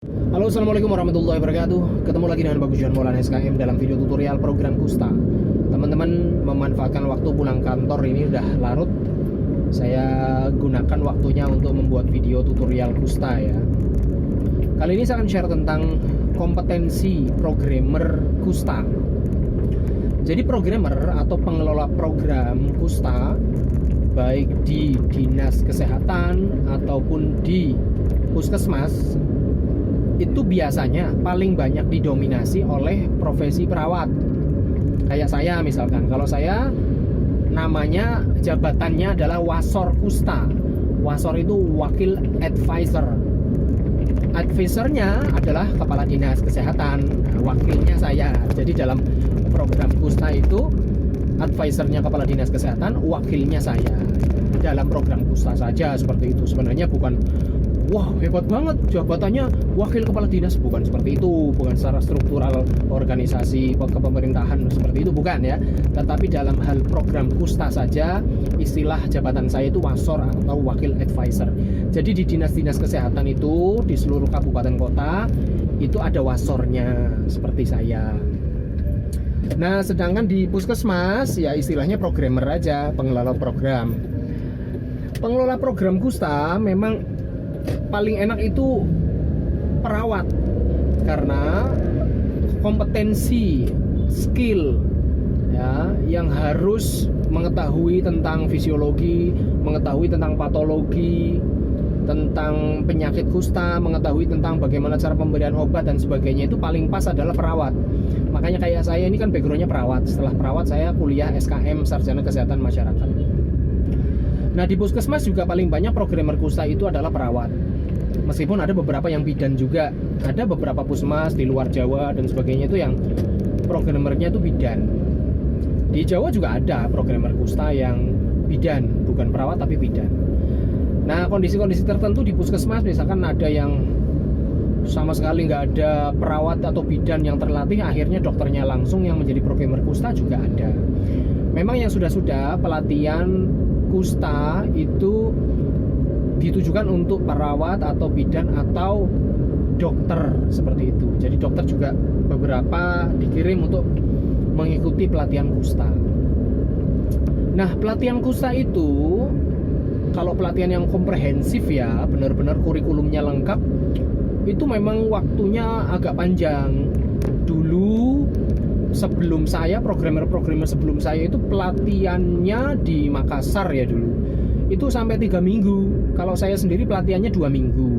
Halo, assalamualaikum warahmatullahi wabarakatuh. Ketemu lagi dengan Bagus Johan Maulana SKM dalam video tutorial program Kusta. Teman-teman memanfaatkan waktu pulang kantor, ini udah larut. Saya gunakan waktunya untuk membuat video tutorial Kusta ya. Kali ini saya akan share tentang kompetensi programmer Kusta. Jadi programmer atau pengelola program Kusta, baik di dinas kesehatan ataupun di puskesmas, itu biasanya paling banyak didominasi oleh profesi perawat. Kayak saya misalkan, kalau saya namanya, jabatannya adalah Wasor Kusta. Wasor itu wakil advisor. Advisornya adalah kepala dinas kesehatan, wakilnya saya. Jadi dalam program Kusta itu advisornya kepala dinas kesehatan, wakilnya saya. Dalam program Kusta saja seperti itu. Sebenarnya bukan wah hebat banget jabatannya wakil kepala dinas, bukan seperti itu, bukan secara struktural organisasi kepemerintahan seperti itu, bukan ya. Tetapi dalam hal program Kusta saja, istilah jabatan saya itu Wasor atau wakil advisor. Jadi di dinas-dinas kesehatan itu di seluruh kabupaten kota itu ada wasornya seperti saya. Nah, sedangkan di puskesmas ya istilahnya programmer aja, pengelola program. Pengelola program Kusta memang paling enak itu perawat, karena kompetensi, skill ya, yang harus mengetahui tentang fisiologi, mengetahui tentang patologi, tentang penyakit kusta, mengetahui tentang bagaimana cara pemberian obat dan sebagainya, itu paling pas adalah perawat. Makanya kayak saya ini kan backgroundnya perawat. Setelah perawat saya kuliah SKM, Sarjana Kesehatan Masyarakat. Nah, di puskesmas juga paling banyak programmer Kusta itu adalah perawat. Meskipun ada beberapa yang bidan juga. Ada beberapa puskesmas di luar Jawa dan sebagainya itu yang programmernya itu bidan. Di Jawa juga ada programmer Kusta yang bidan, bukan perawat tapi bidan. Nah, kondisi-kondisi tertentu di puskesmas, misalkan ada yang sama sekali nggak ada perawat atau bidan yang terlatih, akhirnya dokternya langsung yang menjadi programmer Kusta juga ada. Memang yang sudah pelatihan Kusta itu ditujukan untuk perawat atau bidan atau dokter seperti itu. Jadi dokter juga beberapa dikirim untuk mengikuti pelatihan Kusta. Nah, pelatihan Kusta itu kalau pelatihan yang komprehensif ya, benar-benar kurikulumnya lengkap, itu memang waktunya agak panjang. Dulu sebelum saya, programmer sebelum saya itu pelatihannya di Makassar ya dulu, itu sampai 3 minggu. Kalau saya sendiri pelatihannya 2 minggu.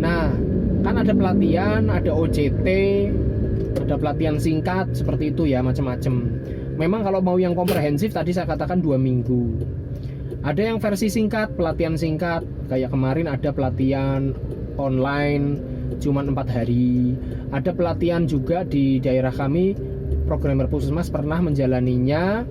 Nah, kan ada pelatihan, ada OJT, ada pelatihan singkat seperti itu ya, macam-macam. Memang kalau mau yang komprehensif tadi saya katakan 2 minggu. Ada yang versi singkat, pelatihan singkat, kayak kemarin ada pelatihan online cuman 4 hari. Ada pelatihan juga di daerah kami, programmer puskesmas pernah menjalaninya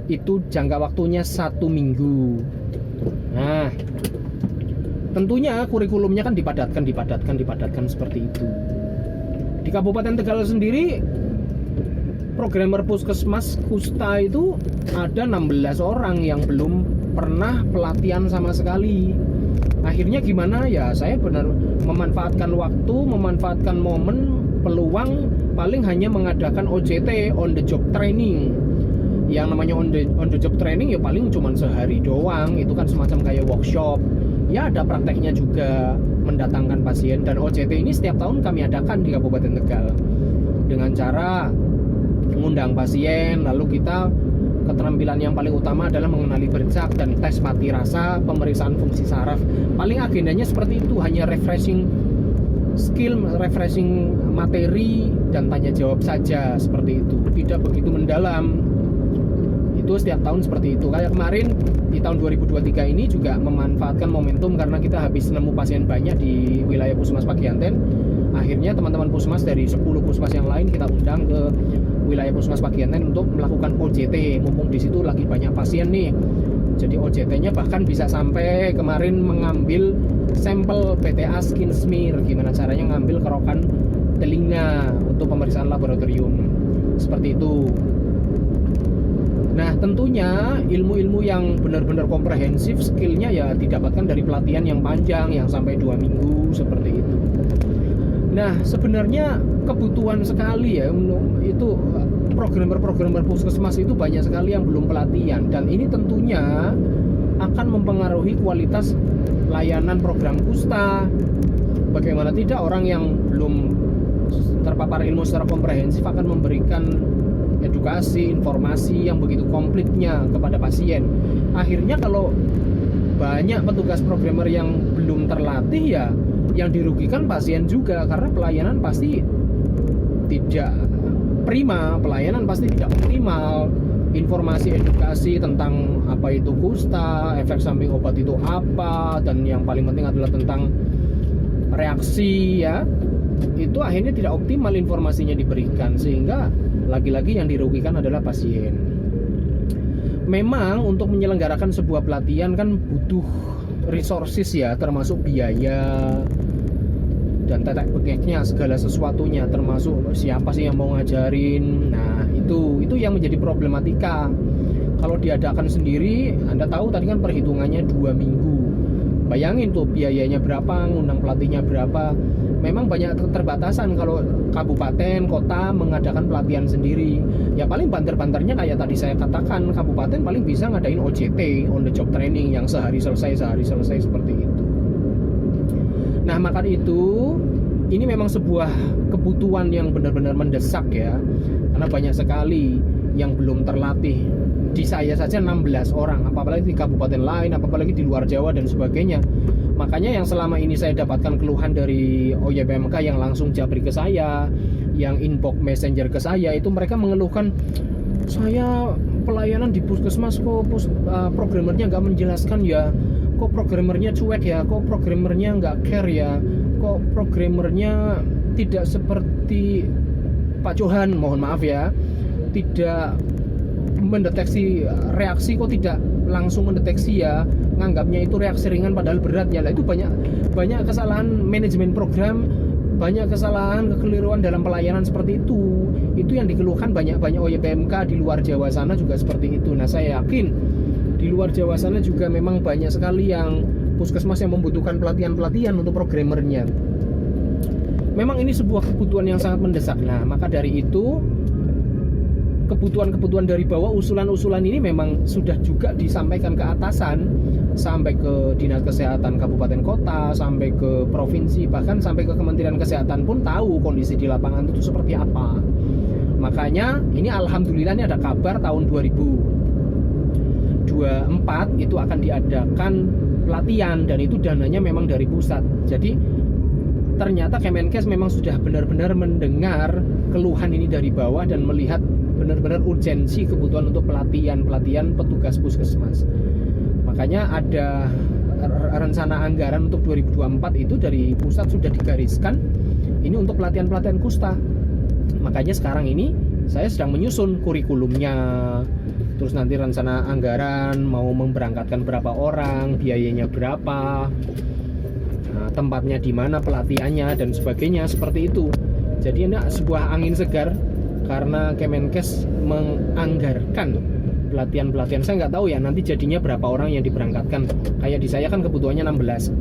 itu jangka waktunya 1 minggu. Nah, tentunya kurikulumnya kan dipadatkan seperti itu. Di Kabupaten Tegal sendiri, programmer puskesmas Kusta itu ada 16 orang yang belum pernah pelatihan sama sekali. Akhirnya gimana ya, saya benar memanfaatkan waktu, memanfaatkan momen, peluang, paling hanya mengadakan OJT, on the job training. Yang namanya on the job training ya paling cuma sehari doang, itu kan semacam kayak workshop. Ya ada prakteknya juga, mendatangkan pasien. Dan OJT ini setiap tahun kami adakan di Kabupaten Tegal dengan cara mengundang pasien, lalu kita keterampilan yang paling utama adalah mengenali bercak dan tes mati rasa, pemeriksaan fungsi saraf. Paling agendanya seperti itu, hanya refreshing skill, refreshing materi dan tanya jawab saja seperti itu. Tidak begitu mendalam. Itu setiap tahun seperti itu. Kayak kemarin di tahun 2023 ini juga memanfaatkan momentum karena kita habis nemu pasien banyak di wilayah Puskesmas Pagianten. Akhirnya teman-teman puskesmas dari 10 puskesmas yang lain kita undang ke wilayah Puskesmas Pagianten untuk melakukan OJT. Mumpung di situ lagi banyak pasien nih. Jadi OJT-nya bahkan bisa sampai kemarin mengambil sampel PTA skin smear, gimana caranya ngambil kerokan telinga untuk pemeriksaan laboratorium. Seperti itu. Nah, tentunya ilmu-ilmu yang benar-benar komprehensif, skillnya ya didapatkan dari pelatihan yang panjang, yang sampai 2 minggu, seperti itu. Nah, sebenarnya kebutuhan sekali ya, itu programmer-programmer puskesmas itu banyak sekali yang belum pelatihan. Dan ini tentunya akan mempengaruhi kualitas layanan program Kusta. Bagaimana tidak, orang yang belum terpapar ilmu secara komprehensif akan memberikan edukasi, informasi yang begitu komplitnya kepada pasien. Akhirnya kalau banyak petugas programmer yang belum terlatih, ya yang dirugikan pasien juga, karena pelayanan pasti tidak prima, pelayanan pasti tidak optimal. Informasi edukasi tentang apa itu Kusta, efek samping obat itu apa, dan yang paling penting adalah tentang reaksi, ya itu akhirnya tidak optimal informasinya diberikan, sehingga lagi-lagi yang dirugikan adalah pasien. Memang untuk menyelenggarakan sebuah pelatihan kan butuh resources ya, termasuk biaya dan tetek bengeknya, segala sesuatunya, termasuk siapa sih yang mau ngajarin. Nah, itu yang menjadi problematika. Kalau diadakan sendiri, Anda tahu tadi kan perhitungannya 2 minggu. Bayangin tuh biayanya berapa, ngundang pelatihnya berapa. Memang banyak keterbatasan kalau kabupaten, kota mengadakan pelatihan sendiri. Ya paling banter-banternya kayak tadi saya katakan, kabupaten paling bisa ngadain OJT, on the job training, yang sehari selesai seperti itu. Nah, maka itu ini memang sebuah kebutuhan yang benar-benar mendesak ya, karena banyak sekali yang belum terlatih. Di saya saja 16 orang, apalagi di kabupaten lain, apalagi di luar Jawa dan sebagainya. Makanya yang selama ini saya dapatkan keluhan dari OYPMK yang langsung japri ke saya, yang inbox messenger ke saya, itu mereka mengeluhkan, saya pelayanan di puskesmas kok programmernya nggak menjelaskan ya, kok programmernya cuek ya, kok programmernya nggak care ya, kok programmernya tidak seperti Pak Johan, mohon maaf ya, tidak mendeteksi reaksi, kok tidak langsung mendeteksi ya, nganggapnya itu reaksi ringan padahal berat ya. Lah itu banyak kesalahan manajemen program, banyak kesalahan, kekeliruan dalam pelayanan seperti itu. Itu yang dikeluhkan banyak OYPMK di luar Jawa sana juga seperti itu. Nah, saya yakin di luar Jawa sana juga memang banyak sekali yang puskesmas yang membutuhkan pelatihan untuk programmernya. Memang ini sebuah kebutuhan yang sangat mendesak. Nah, maka dari itu kebutuhan dari bawah, usulan-usulan ini memang sudah juga disampaikan ke atasan, sampai ke Dinas Kesehatan Kabupaten Kota, sampai ke provinsi, bahkan sampai ke Kementerian Kesehatan pun tahu kondisi di lapangan itu seperti apa. Makanya ini alhamdulillah ini ada kabar tahun 2024 itu akan diadakan pelatihan, dan itu dananya memang dari pusat. Jadi ternyata Kemenkes memang sudah benar-benar mendengar keluhan ini dari bawah dan melihat benar-benar urgensi kebutuhan untuk pelatihan petugas puskesmas. Makanya ada rencana anggaran untuk 2024 itu dari pusat sudah digariskan ini untuk pelatihan Kusta. Makanya sekarang ini saya sedang menyusun kurikulumnya, terus nanti rencana anggaran, mau memberangkatkan berapa orang, biayanya berapa, nah, tempatnya di mana pelatihannya dan sebagainya, seperti itu. Jadi ini sebuah angin segar karena Kemenkes menganggarkan pelatihan. Saya nggak tahu ya nanti jadinya berapa orang yang diberangkatkan. Kayak di saya kan kebutuhannya 16.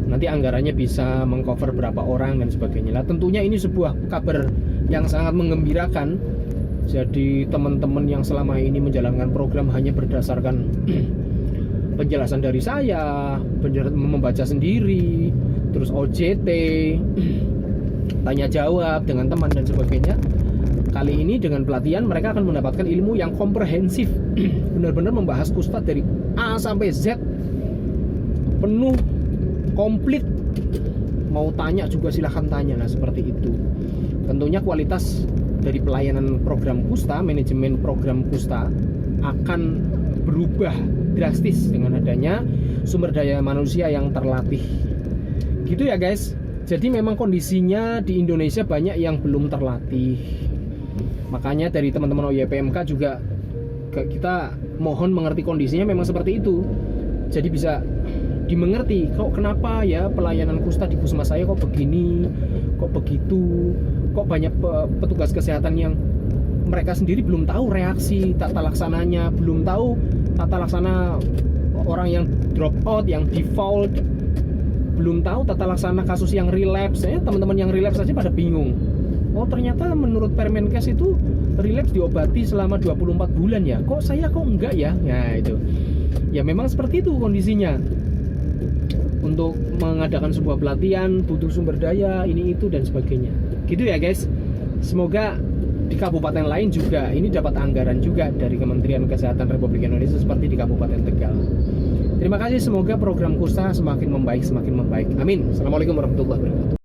Nanti anggarannya bisa mengcover berapa orang dan sebagainya. Nah, tentunya ini sebuah kabar yang sangat menggembirakan. Jadi teman-teman yang selama ini menjalankan program hanya berdasarkan penjelasan dari saya, membaca sendiri, terus OJT, tanya jawab dengan teman dan sebagainya. Kali ini dengan pelatihan mereka akan mendapatkan ilmu yang komprehensif, benar-benar membahas Kusta dari A sampai Z, penuh, komplit. Mau tanya juga silahkan tanya. Nah, seperti itu. Tentunya kualitas dari pelayanan program Kusta, manajemen program Kusta akan berubah drastis dengan adanya sumber daya manusia yang terlatih. Gitu ya guys. Jadi memang kondisinya di Indonesia banyak yang belum terlatih. Makanya dari teman-teman OYPMK juga kita mohon mengerti kondisinya memang seperti itu. Jadi bisa dimengerti, kok kenapa ya pelayanan Kusta di puskesmas saya kok begini, kok begitu, kok banyak petugas kesehatan yang mereka sendiri belum tahu reaksi tata laksananya, belum tahu tata laksana orang yang drop out, yang default, belum tahu tata laksana kasus yang relapse. Teman-teman yang relapse saja pada bingung. Oh ternyata menurut Permenkes itu relapse diobati selama 24 bulan ya. Kok saya kok enggak ya? Nah itu. Ya memang seperti itu kondisinya. Untuk mengadakan sebuah pelatihan butuh sumber daya, ini itu dan sebagainya. Gitu ya guys. Semoga di kabupaten lain juga ini dapat anggaran juga dari Kementerian Kesehatan Republik Indonesia seperti di Kabupaten Tegal. Terima kasih, semoga program Kusta semakin membaik. Amin. Assalamualaikum warahmatullahi wabarakatuh.